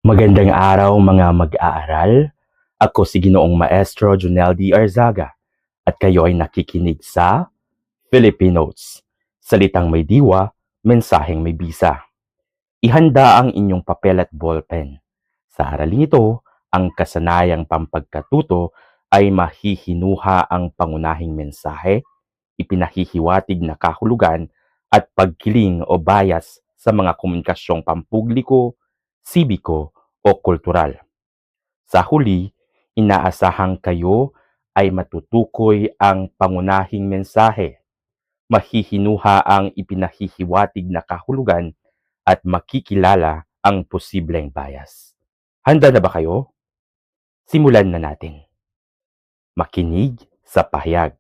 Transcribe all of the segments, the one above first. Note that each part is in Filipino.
Magandang araw mga mag-aaral. Ako si Ginoong Maestro Junel D. Arzaga at kayo ay nakikinig sa Philippine Notes. Salitang may diwa, mensaheng may bisa. Ihanda ang inyong papel at ballpen. Sa aralin ito, ang kasanayang pampagkatuto ay mahihinuha ang pangunahing mensahe, ipinahihiwatig na kahulugan at pagkiling o bias sa mga komunikasyong pampubliko, sibiko o kultural. Sa huli, inaasahang kayo ay matutukoy ang pangunahing mensahe, mahihinuha ang ipinahihiwatig na kahulugan at makikilala ang posibleng bias. Handa na ba kayo? Simulan na natin. Makinig sa pahayag.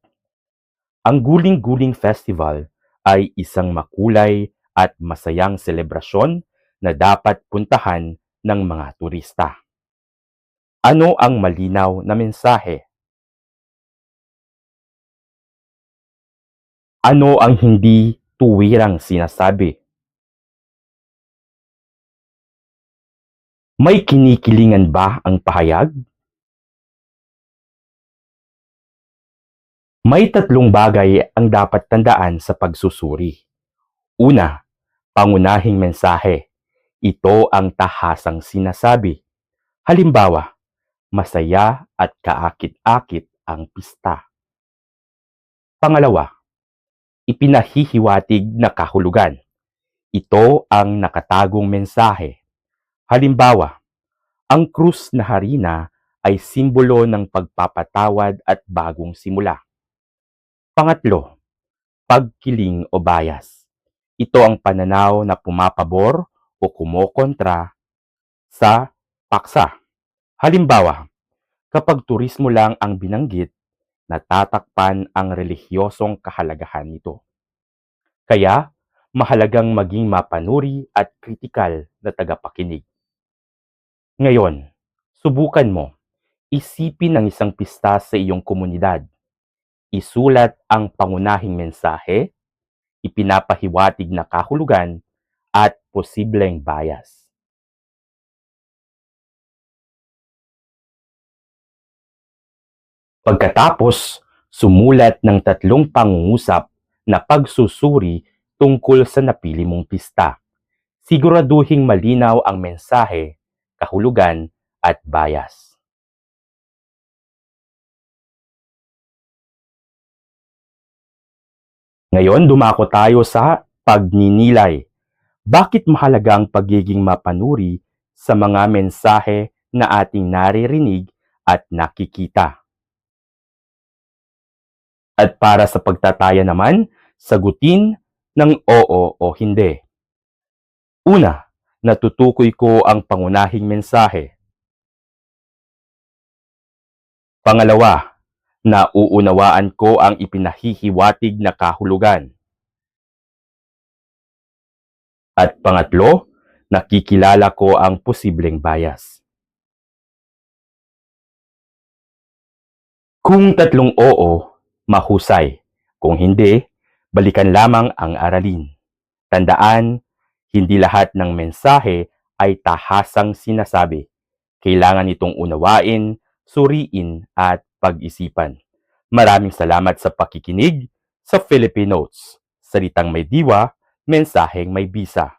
Ang Guling-Guling Festival ay isang makulay at masayang selebrasyon na dapat puntahan ng mga turista. Ano ang malinaw na mensahe? Ano ang hindi tuwirang sinasabi? May kinikilingan ba ang pahayag? May tatlong bagay ang dapat tandaan sa pagsusuri. Una, pangunahing mensahe. Ito ang tahasang sinasabi. Halimbawa, masaya at kaakit-akit ang pista. Pangalawa, ipinahihiwatig na kahulugan. Ito ang nakatagong mensahe. Halimbawa, ang krus na harina ay simbolo ng pagpapatawad at bagong simula. Pangatlo, pagkiling o bias. Ito ang pananaw na pumapabor o kumokontra sa paksa. Halimbawa, kapag turismo lang ang binanggit, natatakpan ang relihiyosong kahalagahan nito. Kaya, mahalagang maging mapanuri at kritikal na tagapakinig. Ngayon, subukan mo. Isipin ang isang pista sa iyong komunidad. Isulat ang pangunahing mensahe, ipinapahiwatig na kahulugan, at posibleng bias. Pagkatapos, sumulat ng 3 pangungusap na pagsusuri tungkol sa napili mong pista. Siguraduhing malinaw ang mensahe, kahulugan, at bias. Ngayon, dumako tayo sa pagninilay. Bakit mahalaga ang pagiging mapanuri sa mga mensahe na ating naririnig at nakikita? At para sa pagtataya naman, sagutin ng oo o hindi. Una, natutukoy ko ang pangunahing mensahe. Pangalawa, nauunawaan ko ang ipinahihiwatig na kahulugan. At pangatlo, nakikilala ko ang posibleng bias. Kung tatlong oo, mahusay. Kung hindi, balikan lamang ang aralin. Tandaan, hindi lahat ng mensahe ay tahasang sinasabi. Kailangan itong unawain, suriin at pag-isipan. Maraming salamat sa pakikinig sa Philippine Notes. Salitang may diwa, mensaheng may bisa.